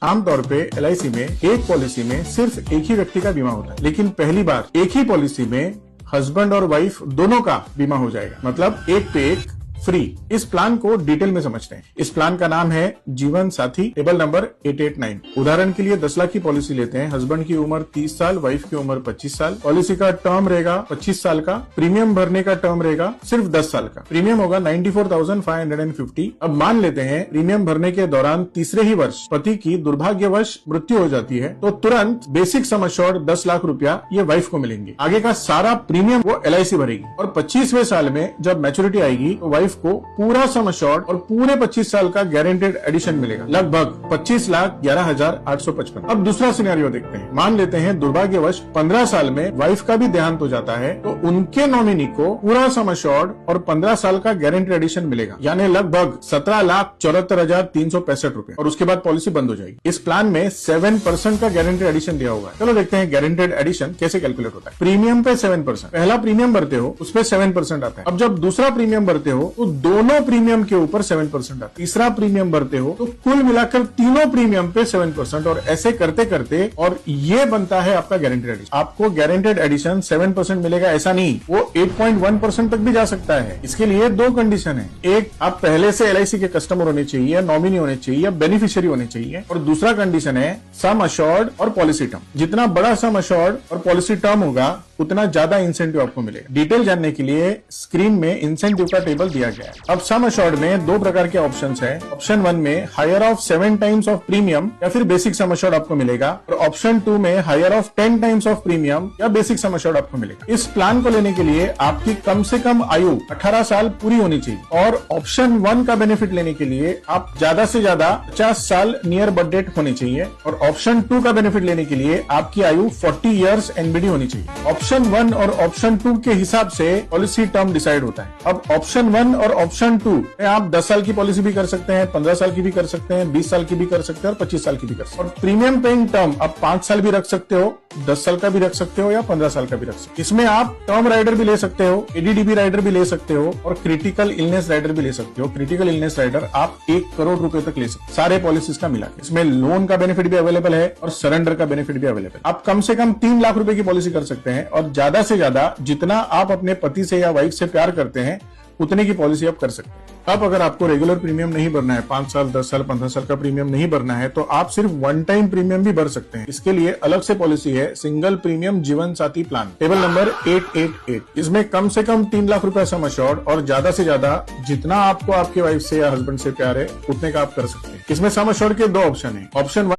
आमतौर पे एलआईसी में एक पॉलिसी में सिर्फ एक ही व्यक्ति का बीमा होता है, लेकिन पहली बार एक ही पॉलिसी में हस्बैंड और वाइफ दोनों का बीमा हो जाएगा, मतलब एक पे एक फ्री। इस प्लान को डिटेल में समझते हैं। इस प्लान का नाम है जीवन साथी, टेबल नंबर 889। उदाहरण के लिए 10 लाख की पॉलिसी लेते हैं। हस्बैंड की उम्र 30 साल, वाइफ की उम्र 25 साल। पॉलिसी का टर्म रहेगा 25 साल का। प्रीमियम भरने का टर्म रहेगा सिर्फ 10 साल का। प्रीमियम होगा 94,550। अब मान लेते हैं प्रीमियम भरने के दौरान तीसरे ही वर्ष पति की दुर्भाग्यवश मृत्यु हो जाती है, तो तुरंत बेसिक सम एश्योर्ड 10 लाख रुपया ये वाइफ को मिलेंगे। आगे का सारा प्रीमियम वो एलआईसी भरेगी और 25वें साल में जब मैच्योरिटी आएगी तो वाइफ को पूरा सम एश्योर्ड और पूरे 25 साल का गारंटेड एडिशन मिलेगा, लगभग 25,11,855। अब दूसरा सिनेरियो देखते हैं। मान लेते हैं दुर्भाग्यवश 15 साल में वाइफ का भी देहांत हो जाता है, तो उनके नॉमिनी को पूरा सम एश्योर्ड और 15 साल का गारंटेड एडिशन मिलेगा, यानी लगभग 17,74,365 रुपए, और उसके बाद पॉलिसी बंद हो जाएगी। इस प्लान में 7% का गारंटेड एडिशन दिया हुआ है। चलो देखते हैं गारंटेड एडिशन कैसे कैलकुलेट होता है। प्रीमियम पे 7%, पहला प्रीमियम भरते हो उस पे 7% आता है। अब जब दूसरा प्रीमियम भरते हो तो दोनों प्रीमियम के ऊपर 7% आता है। तीसरा प्रीमियम भरते हो तो कुल मिलाकर तीनों प्रीमियम पे 7%, और ऐसे करते करते और ये बनता है आपका गारंटेड एडिशन। आपको गारंटेड एडिशन 7% मिलेगा ऐसा नहीं, वो 8.1% तक भी जा सकता है। इसके लिए दो कंडीशन है। एक, आप पहले से एलआईसी के कस्टमर होने चाहिए, नॉमिनी होने चाहिए, बेनिफिशियरी होने चाहिए, और दूसरा कंडीशन है सम एश्योर्ड और पॉलिसी टर्म। जितना बड़ा सम एश्योर्ड और पॉलिसी टर्म होगा उतना ज्यादा इंसेंटिव आपको मिलेगा। डिटेल जानने के लिए स्क्रीन में इंसेंटिव का टेबल दिया गया है। अब सम एश्योर्ड में दो प्रकार के ऑप्शंस हैं। ऑप्शन 1 में higher of 7 times of premium या फिर बेसिक सम एश्योर्ड आपको मिलेगा, और ऑप्शन 2 में higher of 10 times of premium या बेसिक सम एश्योर्ड आपको मिलेगा। इस प्लान को लेने के लिए आपकी कम से कम आयु 18 साल पूरी होनी चाहिए, और ऑप्शन 1 का बेनिफिट लेने के लिए आप ज्यादा से ज्यादा 50 साल नियर बर्थ डेट होने चाहिए, और ऑप्शन 2 का बेनिफिट लेने के लिए आपकी आयु 40 ईयर्स एनबीडी होनी चाहिए। ऑप्शन 1 और ऑप्शन 2 के हिसाब से पॉलिसी टर्म डिसाइड होता है। अब ऑप्शन 1 और ऑप्शन 2 में आप 10 साल की पॉलिसी भी कर सकते हैं, 15 साल की भी कर सकते हैं, 20 साल की भी कर सकते हैं, और 25 साल की भी कर सकते हैं। और प्रीमियम पेइंग टर्म आप 5 साल भी रख सकते हो, 10 साल का भी रख सकते हो, या 15 साल का भी रख सकते हो। इसमें आप टर्म राइडर भी ले सकते हो, एडीडीबी राइडर भी ले सकते हो, और क्रिटिकल इलनेस राइडर भी ले सकते हो। क्रिटिकल इलनेस राइडर आप 1 करोड़ रुपए तक ले सकते हो, सारे पॉलिसीज का मिला के। इसमें लोन का बेनिफिट भी अवेलेबल है और सरेंडर का बेनिफिट भी अवेलेबल है। आप कम से कम 3 लाख रुपए की पॉलिसी कर सकते हैं, और ज्यादा से ज्यादा जितना आप अपने पति से या वाइफ से प्यार करते हैं उतने की पॉलिसी आप कर सकते हैं। अब अगर आपको रेगुलर प्रीमियम नहीं भरना है, 5 साल, 10 साल, 15 साल का प्रीमियम नहीं भरना है, तो आप सिर्फ 1 टाइम प्रीमियम भी भर सकते हैं। इसके लिए अलग से पॉलिसी है, सिंगल प्रीमियम जीवन साथी प्लान, टेबल नंबर 888। इसमें कम से कम 3 लाख रुपए सम एश्योर्ड और ज्यादा से ज्यादा जितना आपको आपके वाइफ से या हस्बैंड से प्यार है उतने का आप कर सकते हैं। इसमें सम एश्योर्ड के 2 ऑप्शन है। ऑप्शन